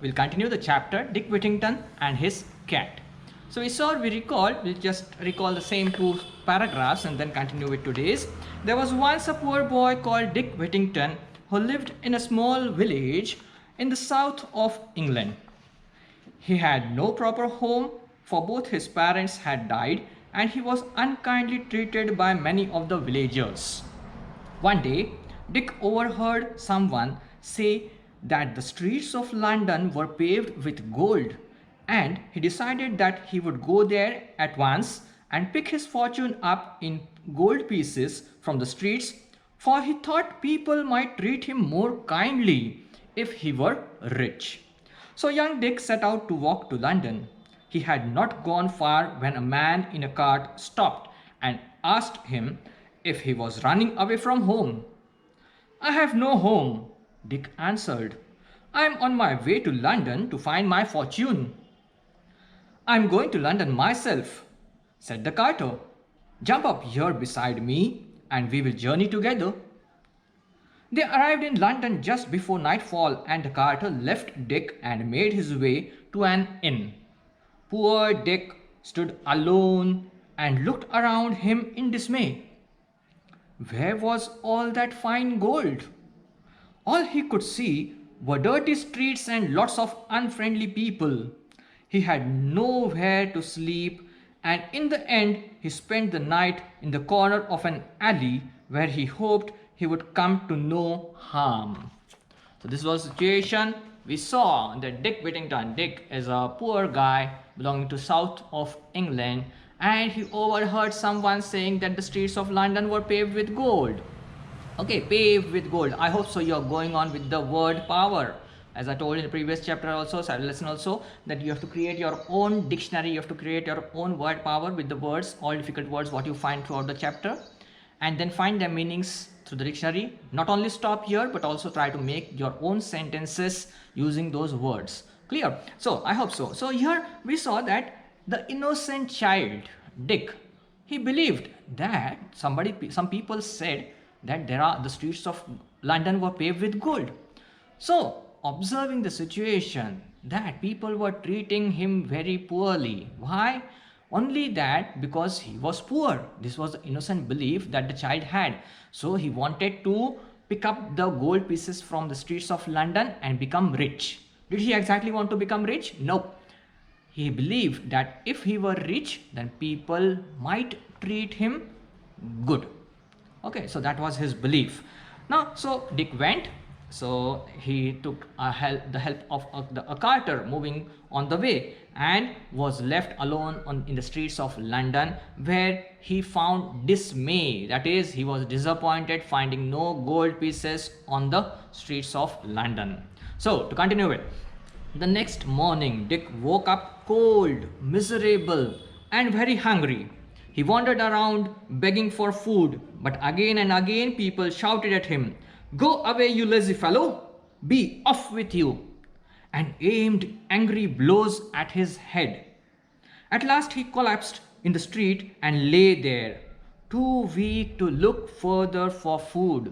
we'll continue the chapter Dick Whittington and his cat. So we'll just recall the same two paragraphs and then continue with today's. There was once a poor boy called Dick Whittington who lived in a small village in the south of England. He had no proper home, for both his parents had died, and he was unkindly treated by many of the villagers. One day, Dick overheard someone say that the streets of London were paved with gold, and he decided that he would go there at once and pick his fortune up in gold pieces from the streets, for he thought people might treat him more kindly if he were rich. So young Dick set out to walk to London. He had not gone far when a man in a cart stopped and asked him if he was running away from home. "I have no home," Dick answered. "I am on my way to London to find my fortune." "I am going to London myself," said the carter. "Jump up here beside me and we will journey together." They arrived in London just before nightfall, and the carter left Dick and made his way to an inn. Poor Dick stood alone and looked around him in dismay. Where was all that fine gold? All he could see were dirty streets and lots of unfriendly people. He had nowhere to sleep, and in the end he spent the night in the corner of an alley where he hoped he would come to no harm. So this was the situation we saw that Dick Whittington. Dick is a poor guy belonging to south of England, and he overheard someone saying that the streets of London were paved with gold. Okay, paved with gold. I hope so you're going on with the word power. As I told in the previous chapter also, lesson also, that you have to create your own dictionary, you have to create your own word power with the words, all difficult words what you find throughout the chapter, and then find their meanings through the dictionary. Not only stop here, but also try to make your own sentences using those words. Clear? So I hope so. So here we saw that the innocent child, Dick, he believed that some people said that the streets of London were paved with gold. So observing the situation that people were treating him very poorly. Why? Only that because he was poor. This was the innocent belief that the child had. So he wanted to pick up the gold pieces from the streets of London and become rich. Did he exactly want to become rich? No. He believed that if he were rich, then people might treat him good. Okay, so that was his belief. Now, so Dick went. So he took the help of a carter moving on the way, and was left alone in the streets of London, where he found dismay. That is, he was disappointed finding no gold pieces on the streets of London. So to continue with, the next morning Dick woke up cold, miserable, and very hungry. He wandered around begging for food, but again and again people shouted at him, "Go away, you lazy fellow! Be off with you!" and aimed angry blows at his head. At last he collapsed in the street and lay there, too weak to look further for food.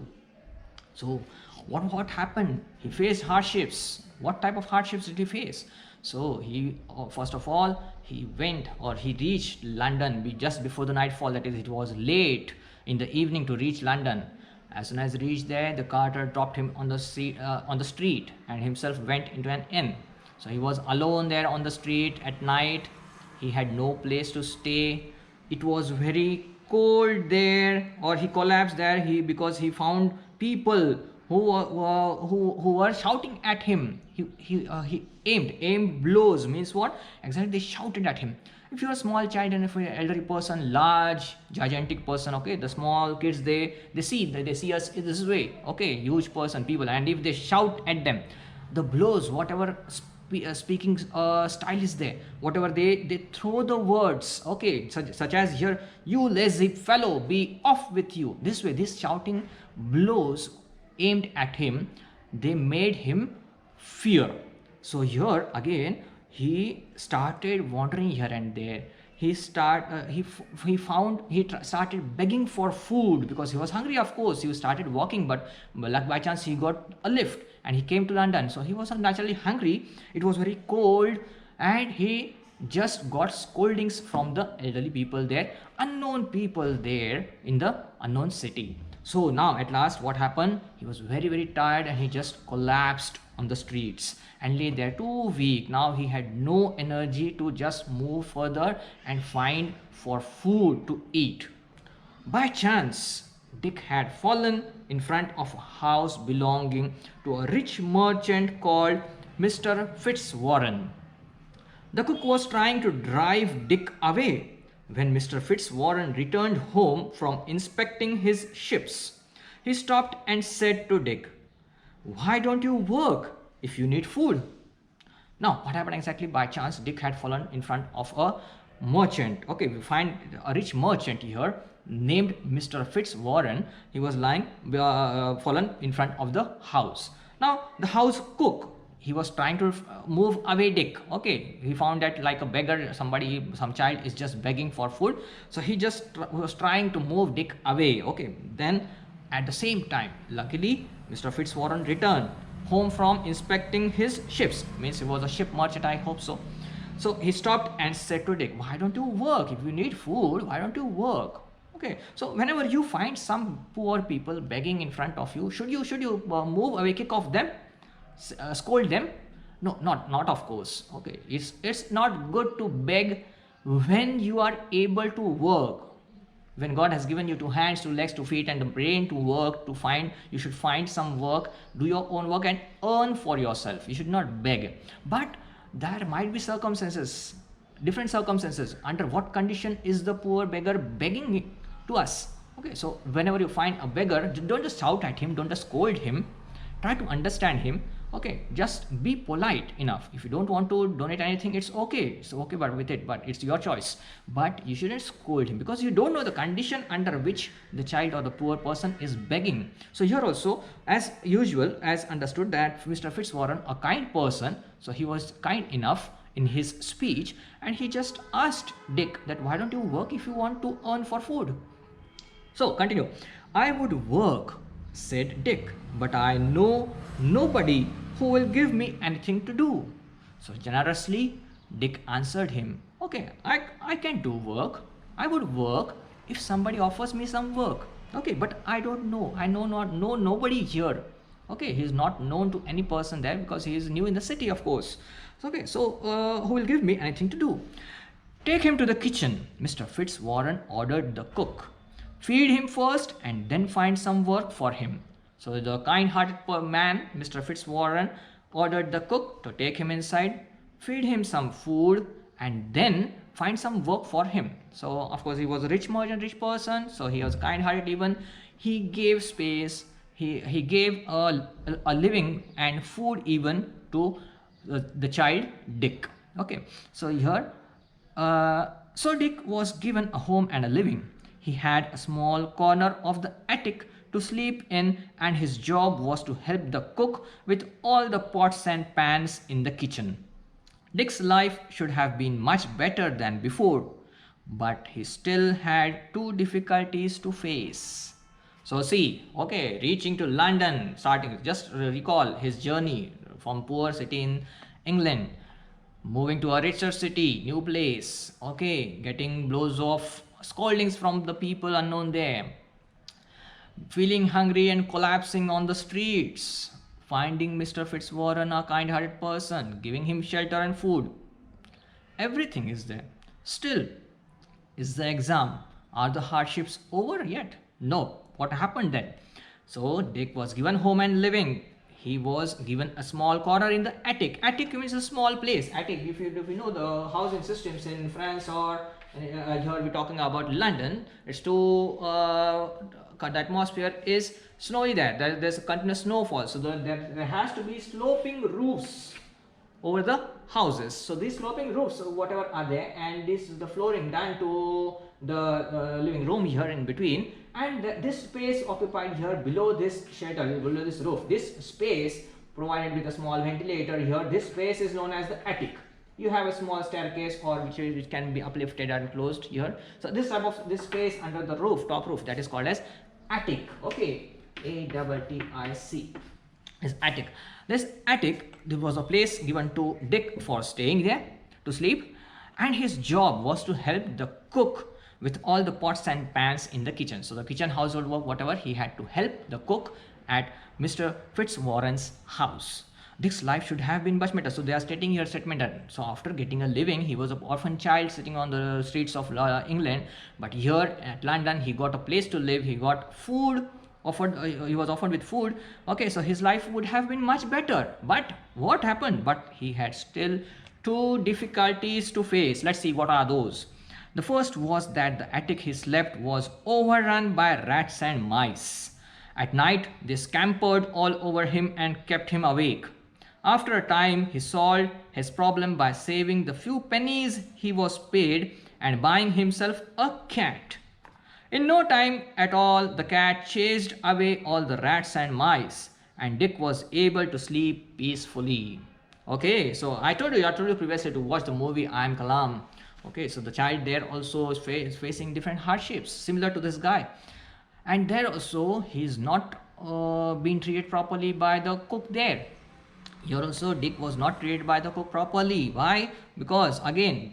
So what happened? He faced hardships. What type of hardships did he face? So he first of all he reached London just before the nightfall. That is, it was late in the evening to reach London. As soon as he reached there, the carter dropped him on the street and himself went into an inn. So he was alone there on the street at night. He had no place to stay. It was very cold there, or he collapsed there because he found people who were shouting at him. He aimed blows. Means what? Exactly, they shouted at him. If you're a small child and if you're an elderly person, large, gigantic person, okay, the small kids, they see us this way, okay, huge person, people, and if they shout at them, the blows, whatever speaking style is there, whatever they throw the words, okay, such as here, "You lazy fellow, be off with you." This way, this shouting blows aimed at him, they made him fear. So here again he started wandering here and there. started begging for food because he was hungry. Of course, he started walking, but luck by chance he got a lift and he came to London. So he was naturally hungry. It was very cold, and he just got scoldings from the elderly people there, unknown people there in the unknown city. So now at last what happened? He was very tired and he just collapsed on the streets and lay there too weak. Now he had no energy to just move further and find for food to eat. By chance, Dick had fallen in front of a house belonging to a rich merchant called Mr. Fitzwarren. The cook was trying to drive Dick away when Mr. Fitzwarren returned home from inspecting his ships. He stopped and said to Dick, "Why don't you work if you need food?" Now, what happened exactly? By chance, Dick had fallen in front of a merchant. Okay, we find a rich merchant here named Mr. Fitzwarren. He was lying, fallen in front of the house. Now, the house cook, he was trying to move away Dick. Okay, he found that like a beggar, some child is just begging for food. So he just was trying to move Dick away. Okay, then at the same time, luckily, Mr. Fitzwarren returned home from inspecting his ships. Means he was a ship merchant, I hope so. So he stopped and said to Dick, "Why don't you work? If you need food, why don't you work?" Okay, so whenever you find some poor people begging in front of you, should you move away, kick off them, scold them? No, not of course. Okay, it's not good to beg when you are able to work. When God has given you two hands, two legs, two feet, and the brain to work, you should find some work, do your own work, and earn for yourself. You should not beg. But there might be circumstances, different circumstances. Under what condition is the poor beggar begging to us? Okay, so whenever you find a beggar, don't just shout at him, don't just scold him. Try to understand him. Okay, just be polite enough. If you don't want to donate anything, it's okay, but it's your choice. But you shouldn't scold him because you don't know the condition under which the child or the poor person is begging. So here also, as usual, as understood that Mr. Fitzwarren, a kind person, so he was kind enough in his speech, and he just asked Dick that why don't you work if you want to earn for food? So continue. "I would work," said Dick, "but I know nobody who will give me anything to do." So generously, Dick answered him, "Okay, I can do work. I would work if somebody offers me some work. Okay, but I don't know. I know nobody here. Okay, he is not known to any person there because he is new in the city, of course. Okay, so who will give me anything to do?" "Take him to the kitchen," Mr. Fitzwarren ordered the cook. "Feed him first and then find some work for him." So the kind-hearted man, Mr. Fitzwarren, ordered the cook to take him inside, feed him some food, and then find some work for him. So of course he was a rich merchant, rich person, so he was kind-hearted even. He gave space, he gave a living and food even to the child Dick. Okay, so here, so Dick was given a home and a living. He had a small corner of the attic to sleep in, and his job was to help the cook with all the pots and pans in the kitchen. Dick's life should have been much better than before, but he still had two difficulties to face. So see, okay, reaching to London, starting, just recall his journey from poor city in England, moving to a richer city, new place, okay, getting blows of scoldings from the people unknown there, feeling hungry and collapsing on the streets, finding Mr. Fitzwarren a kind-hearted person, giving him shelter and food. Everything is there. Still, is the exam? Are the hardships over yet? No. What happened then? So Dick was given home and living. He was given a small corner in the attic. Attic means a small place. Attic, if you know the housing systems in France or here we're talking about London, it's too the atmosphere is snowy there. There's a continuous snowfall, so there has to be sloping roofs over the houses. So these sloping roofs, whatever are there, and this is the flooring done to the living room here in between, and this space occupied here below this shelter, below this roof, this space provided with a small ventilator here, this space is known as the attic. you have a small staircase or which can be uplifted and closed here. So this type of this space under the roof, top roof, that is called as attic. Okay, ATTIC is attic. This attic, there was a place given to Dick for staying there to sleep, and his job was to help the cook with all the pots and pans in the kitchen. So the kitchen household work, whatever, he had to help the cook at Mr. Fitzwarren's house. Dick's life should have been much better. So they are stating here statement that so after getting a living, he was an orphan child sitting on the streets of England, but here at London he got a place to live, he got food offered, he was offered with food. Okay, so his life would have been much better. But what happened? But he had still two difficulties to face. Let's see what are those. The first was that the attic he slept was overrun by rats and mice. At night, they scampered all over him and kept him awake. After a time, he solved his problem by saving the few pennies he was paid and buying himself a cat. In no time at all, the cat chased away all the rats and mice, and Dick was able to sleep peacefully. Okay, so I told you previously to watch the movie I Am Kalam. Okay, so the child there also is facing different hardships similar to this guy, and there also he is not being treated properly by the cook there. Here also Dick was not treated by the cook properly. Why? Because again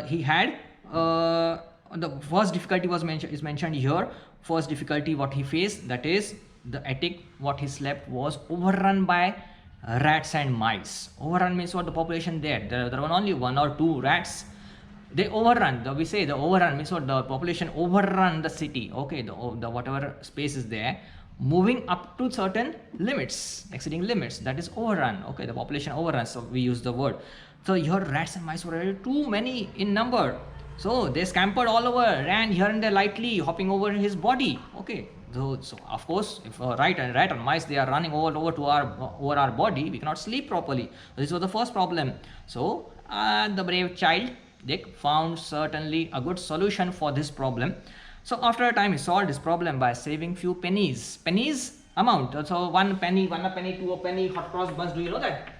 he had the first difficulty was mentioned here. First difficulty what he faced, that is the attic what he slept was overrun by rats and mice. Overrun means what? The population there were only one or two rats. They overrun, we say the overrun means what? The population overrun the city. Okay, the whatever space is there, moving up to certain limits, exceeding limits, that is overrun. Okay, the population overruns, so we use the word. So your rats and mice were too many in number, so they scampered all over, ran here and there lightly, hopping over his body. Okay, so of course if rat and mice, they are running over to our body, we cannot sleep properly. This was the first problem. So the brave child Dick found certainly a good solution for this problem. So after a time he solved this problem by saving few pennies. Pennies amount. So one penny, two a penny, hot cross buns. Do you know that?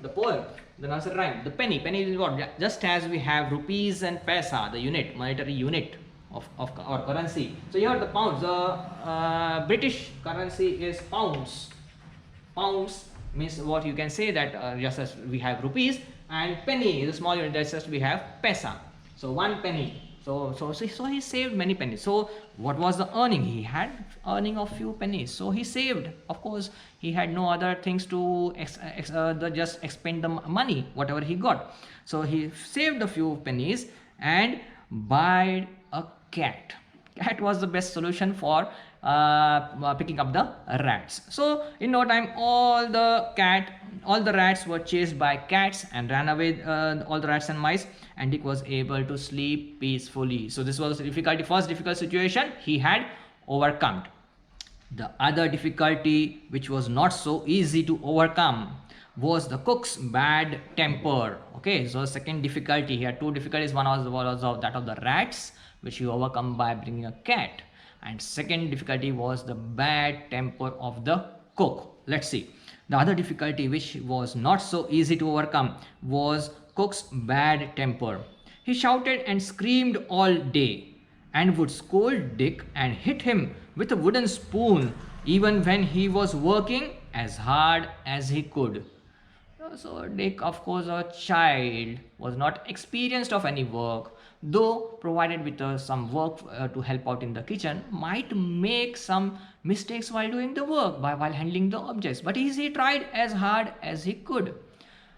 The poem, the nursery rhyme. The penny is what? Just as we have rupees and paisa, the unit, monetary unit of our currency. So here the pounds. The British currency is pounds. Pounds means what? You can say that just as we have rupees, and penny is a small unit, that's just we have paisa. So one penny. So he saved many pennies. So what was the earning? He had earning of few pennies. So he saved. Of course, he had no other things to just expend the money, whatever he got. So he saved a few pennies and bought a cat. Cat was the best solution for picking up the rats. So in no time, all the rats were chased by cats and ran away, all the rats and mice, and Dick was able to sleep peacefully. So this was the first difficult situation he had overcome. The other difficulty, which was not so easy to overcome, was the cook's bad temper. Okay, so second difficulty, he had two difficulties. One was that of the rats, which he overcome by bringing a cat, and second difficulty was the bad temper of the cook. Let's see. The other difficulty, which was not so easy to overcome, was cook's bad temper. He shouted and screamed all day and would scold Dick and hit him with a wooden spoon even when he was working as hard as he could. So Dick, of course, a child, was not experienced of any work, though provided with some work to help out in the kitchen, might make some mistakes while doing the work, while handling the objects. But he tried as hard as he could.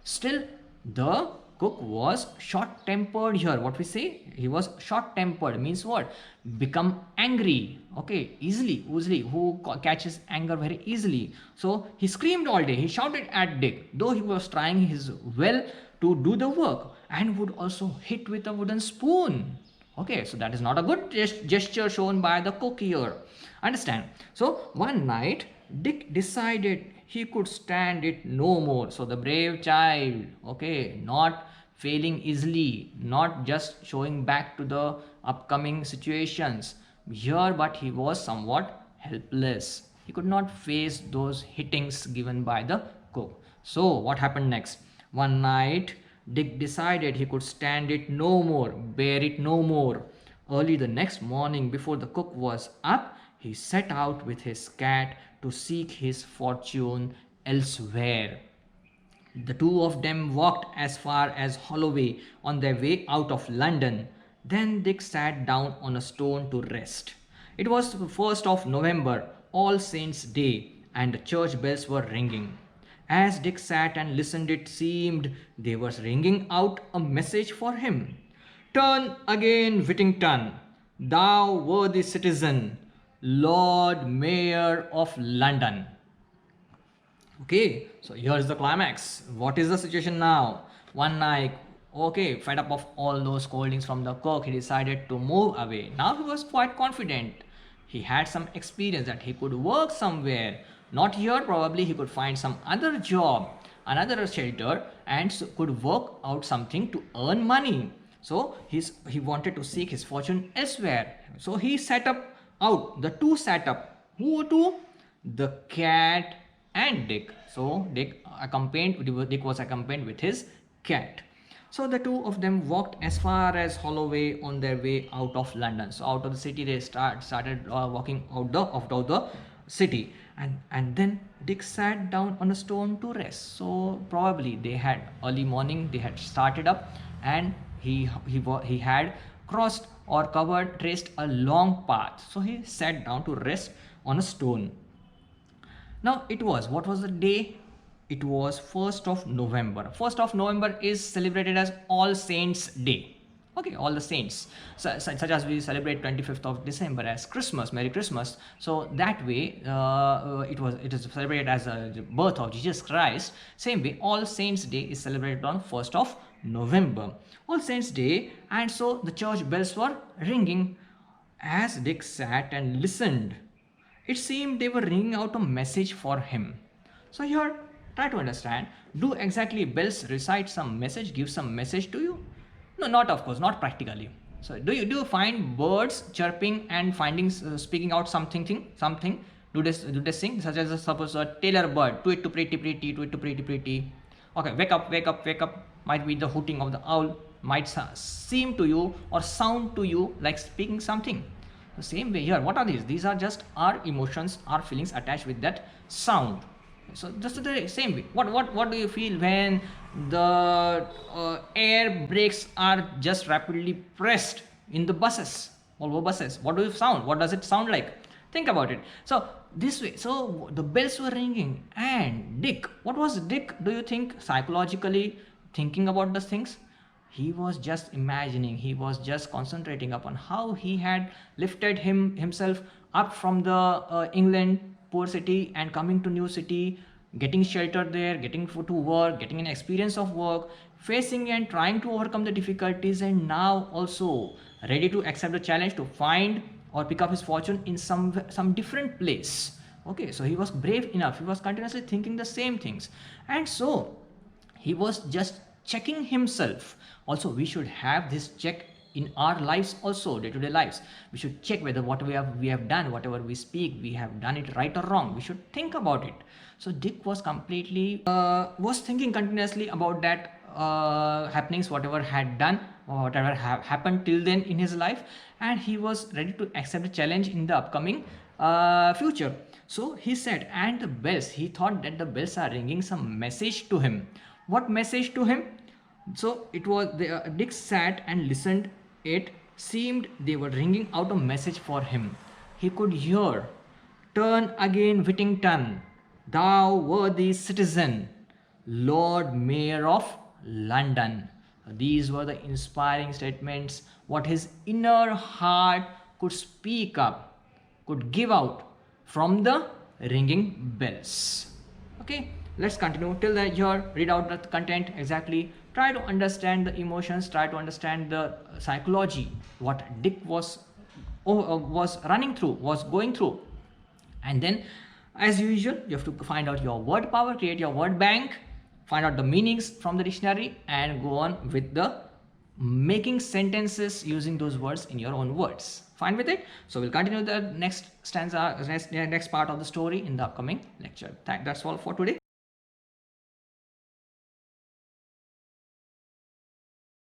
Still, the cook was short-tempered here. What we say? He was short-tempered means what? Become angry. Okay, easily. Who catches anger very easily? So he screamed all day. He shouted at Dick, though he was trying his well to do the work, and would also hit with a wooden spoon. Okay, so that is not a good gesture shown by the cook here. Understand? So one night Dick decided he could stand it no more. So the brave child, okay, not failing easily, not just showing back to the upcoming situations here, but he was somewhat helpless. He could not face those hittings given by the cook. So what happened next? One night Dick decided he could stand it no more, bear it no more. Early the next morning, before the cook was up, he set out with his cat to seek his fortune elsewhere. The two of them walked as far as Holloway on their way out of London. Then Dick sat down on a stone to rest. It was the 1st of November, All Saints' Day, and the church bells were ringing. As Dick sat and listened, it seemed they were ringing out a message for him. Turn again, Whittington, thou worthy citizen, Lord Mayor of London. Okay, so here's the climax. What is the situation now? One night, okay, fed up of all those scoldings from the cook, he decided to move away. Now he was quite confident. He had some experience that he could work somewhere. Not here, probably he could find some other job, another shelter, and so could work out something to earn money. So he wanted to seek his fortune elsewhere. So he set up out. The two sat up. Who two? The cat and Dick. So Dick was accompanied with his cat. So the two of them walked as far as Holloway on their way out of London. So out of the city they started walking out of the city, and then Dick sat down on a stone to rest. So probably they had early morning. They had started up, and he had crossed or traced a long path. So he sat down to rest on a stone. Now what was the day? It was 1st of November. 1st of November is celebrated as All Saints' Day. Okay, all the saints, such as we celebrate 25th of December as Christmas, Merry Christmas. So that way, it is celebrated as the birth of Jesus Christ. Same way, All Saints' Day is celebrated on 1st of November. All Saints' Day, and so the church bells were ringing. As Dick sat and listened, it seemed they were ringing out a message for him. So here, try to understand. Do exactly bells recite some message, give some message to you? No, not of course, not practically. So do you find birds chirping and speaking out something? Do they sing? Such as suppose a tailor bird, tweet to pretty pretty, tweet to pretty pretty. Okay, wake up, wake up, wake up. Might be the hooting of the owl. Might seem to you or sound to you like speaking something. The same way here, what are these? These are just our emotions, our feelings attached with that sound. So just the same way. What do you feel when the air brakes are just rapidly pressed in the buses, Volvo buses? What do you sound? What does it sound like? Think about it. So this way. So the bells were ringing, and Dick. What was Dick? Do you think psychologically thinking about those things? He was just imagining, he was just concentrating upon how he had lifted himself up from the England poor city and coming to new city, getting shelter there, getting to work, getting an experience of work, facing and trying to overcome the difficulties, and now also ready to accept the challenge to find or pick up his fortune in some different place. Okay, so he was brave enough, he was continuously thinking the same things, and so he was just checking himself. Also, we should have this check in our lives also, day-to-day lives. We should check whether what we have done, whatever we speak, we have done it right or wrong. We should think about it. So Dick was completely was thinking continuously about that happenings, whatever had done or whatever happened till then in his life, and he was ready to accept the challenge in the upcoming future. So he said, and the bells, he thought that the bells are ringing some message to him. What message to him? So it was Dick sat and listened. It seemed they were ringing out a message for him. He could hear, "Turn again, Whittington, thou worthy citizen, Lord Mayor of London." These were the inspiring statements what his inner heart could speak up, could give out from the ringing bells. Okay, let's continue. Till then, here, read out the content exactly. Try to understand the emotions, try to understand the psychology, what Dick was running through, was going through. And then, as usual, you have to find out your word power, create your word bank, find out the meanings from the dictionary, and go on with the making sentences using those words in your own words. Fine with it? So we'll continue the next stanza, next part of the story in the upcoming lecture. That's all for today.